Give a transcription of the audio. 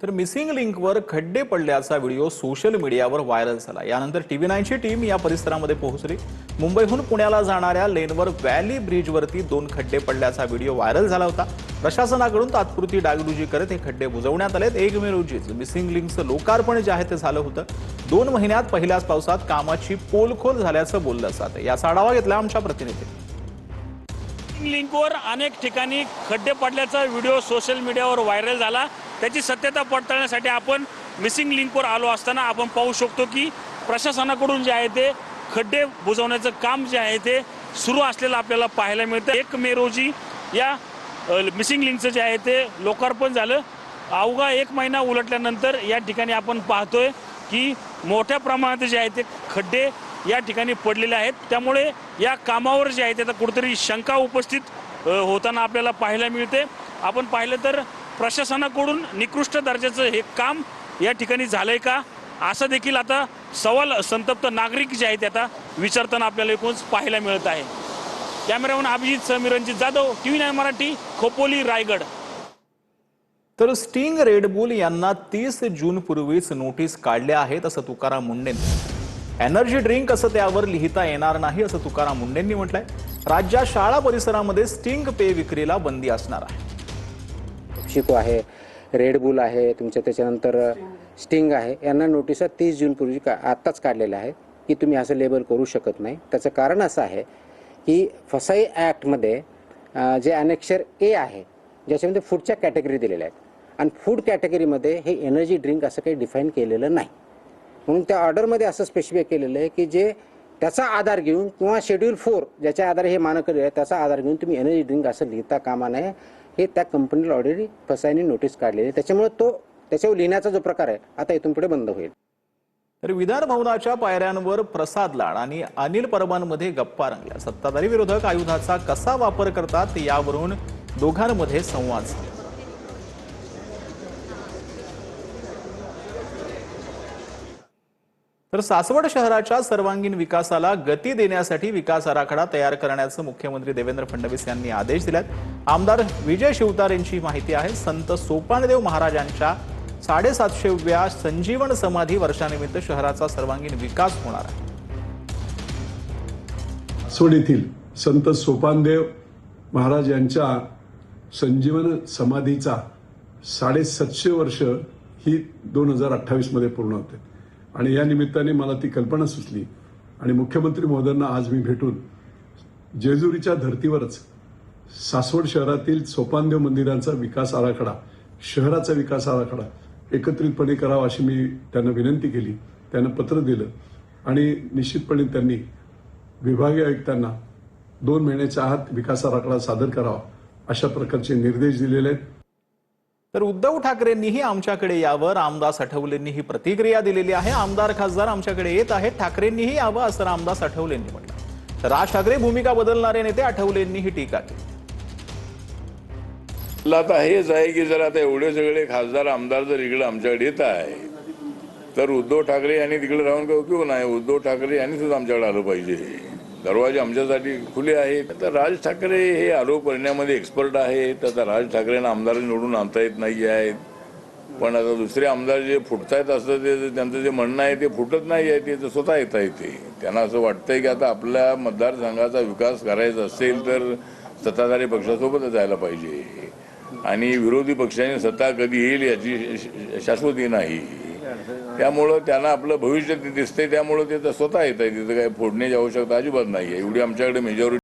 तर मिसिंग लिंकवर खड्डे पडल्याचा व्हिडिओ सोशल मीडियावर व्हायरल झाला। यानंतर TV9ची टीम या परिसरामध्ये पोहोचली। मुंबईहून पुण्याला जाणाऱ्या लेनवर व्हॅली ब्रिजवरती 2 खड्डे पडल्याचा व्हिडिओ व्हायरल झाला होता। प्रशासनाकडून तात्पुरती डागडुजी करत हे खड्डे बुजवण्यात आलेत। 1 मे रोजीच मिसिंग लिंकचं लोकार्पण जे आहे ते झालं होतं। 2 महिन्यात पहिल्याच पावसात कामाची पोलखोल झाल्याचं बोललं जातं। याचा आढावा घेतला आमच्या प्रतिनिधीने। लिंकवर अनेक ठिकाणी खड्डे पडल्याचा व्हिडिओ सोशल मीडियावर व्हायरल झाला। त्याची सत्यता पडताळण्यासाठी आपण मिसिंग लिंकवर आलो असताना आपण पाहू शकतो की प्रशासनाकडून जे आहे ते खड्डे बुजवण्याचं काम जे आहे ते सुरू असलेलं आपल्याला पाहायला मिळतं। 1 मे रोजी या मिसिंग लिंकचं जे आहे ते लोकार्पण झालं। अवघा 1 महिना उलटल्यानंतर या ठिकाणी आपण पाहतोय की मोठ्या प्रमाणात जे आहे ते खड्डे या ठिकाणी पडलेले आहेत। त्यामुळे या कामावर जे आहे ते कुठेतरी शंका उपस्थित होताना आपल्याला पाहायला मिळते। आपण पाहिलं तर प्रशासनाकडून निकृष्ट दर्जाचं हे काम या ठिकाणी झालंय का असं देखील आता सवाल संतप्त नागरिक जे आहेत आता विचारताना आपल्याला एकूणच पाहायला मिळत आहे। Cameraman Abhijit Sameer Ranjit Jadhav, TV9 Marathi, Khopoli, Raigad. तर स्टिंग रेड बुल यांना 30 जून पूर्वीच नोटीस काढल्या आहेत असं तुकाराम मुंडेंनी। एनर्जी ड्रिंक असं त्यावर लिहिता येणार नाही असं तुकाराम मुंडेंनी म्हटलंय। राज्यात शाळा परिसरामध्ये स्टिंग पेय विक्रीला बंदी असणार आहे। पेप्सिको आहे, रेड बुल आहे, तुमच्या त्याच्यानंतर स्टिंग आहे, यांना नोटिसा 30 जून पूर्वी आत्ताच काढलेल्या आहेत की तुम्ही असं लेबल करू शकत नाही। त्याचं कारण असं आहे की फसाई ॲक्टमध्ये जे अनेक्षर ए आहे ज्याच्यामध्ये फूडच्या कॅटेगरी दिलेल्या आहेत आणि फूड कॅटेगरीमध्ये हे एनर्जी ड्रिंक असं काही डिफाईन केलेलं नाही। म्हणून त्या ऑर्डरमध्ये असं स्पेसिफाय केलेलं आहे की जे त्याचा आधार घेऊन किंवा शेड्यूल 4 ज्याच्या आधारे हे मानक आहे त्याचा आधार घेऊन तुम्ही एनर्जी ड्रिंक असं लिहिता कामा नये। हे त्या कंपनीला ऑलरेडी फसाईने नोटीस काढलेली आहे। त्याच्यामुळे त्याच्यावर लिहिण्याचा जो प्रकार आहे आता इथून पुढे बंद होईल। तर विधान भवनाच्या पायऱ्यांवर प्रसाद लाड आणि अनिल परबांमध्ये गप्पा रंगल्या। सत्ताधारी विरोधक आयुधाचा कसा वापर करतात यावरून दोघांमध्ये संवाद झाला। तर सासवड शहराच्या सर्वांगीण विकासाला गती देण्यासाठी विकास आराखडा तयार करण्याचे मुख्यमंत्री देवेंद्र फडणवीस यांनी आदेश दिलेत। आमदार विजय शिवतार यांची माहिती आहे। संत सोपानदेव महाराजांच्या 750व्या संजीवन समाधी वर्षानिमित्त शहराचा सर्वांगीण विकास होणार आहे। सासवड येथील संत सोपानदेव महाराज यांच्या संजीवन समाधीचा 750 वर्ष ही 2028 मध्ये पूर्ण होते आणि या निमित्ताने मला ती कल्पना सुचली आणि मुख्यमंत्री महोदयांना आज मी भेटून जेजुरीच्या धर्तीवरच सासवड शहरातील सोपानदेव मंदिरांचा विकास आराखडा, शहराचा विकास आराखडा एकत्रितपणे करावा अशी मी त्यांना विनंती केली। त्यांना पत्र दिलं आणि निश्चितपणे त्यांनी विभागीय आयुक्तांना 2 महिन्याच्या आत विकास आराखडा सादर करावा अशा प्रकारचे निर्देश दिलेले आहेत। तर उद्धव ठाकरेंनीही आमच्याकडे यावं, रामदास आठवलेंनीही प्रतिक्रिया दिलेली आहे। आमदार खासदार आमच्याकडे येत आहेत, ठाकरेंनीही यावं असं रामदास आठवलेंनी म्हटलं। तर राज ठाकरे भूमिका बदलणारे नेते आठवलेंनीही टीका केली। आता हेच आहे की जर आता एवढे सगळे खासदार आमदार जर इकडे आमच्याकडे येत आहे तर उद्धव ठाकरे यांनी तिकडे राहून काही उपयोग नाही। उद्धव ठाकरे यांनी सुद्धा आमच्याकडे आलं पाहिजे। दरवाजे आमच्यासाठी खुले आहेत। आता राज ठाकरे हे आरोप करण्यामध्ये एक्सपर्ट आहेत। आता राज ठाकरेंना आमदार निवडून आणता येत नाही आहेत, पण आता दुसरे आमदार जे फुटतायत असतं ते त्यांचं जे म्हणणं आहे ते फुटत नाही आहे, ते स्वतः येता येते। त्यांना असं वाटतंय की आता आपल्या मतदारसंघाचा विकास करायचा असेल तर सत्ताधारी पक्षासोबतच जायला पाहिजे आणि विरोधी पक्षाने सत्ता कधी येईल याची शाश्वती नाही। त्यामुळं त्यांना आपलं भविष्य दिसतंय, त्यामुळं ते स्वतः येत आहे। तिथं काही फोडण्याची आवश्यकता अजिबात नाही आहे। एवढी आमच्याकडे मेजॉरिटी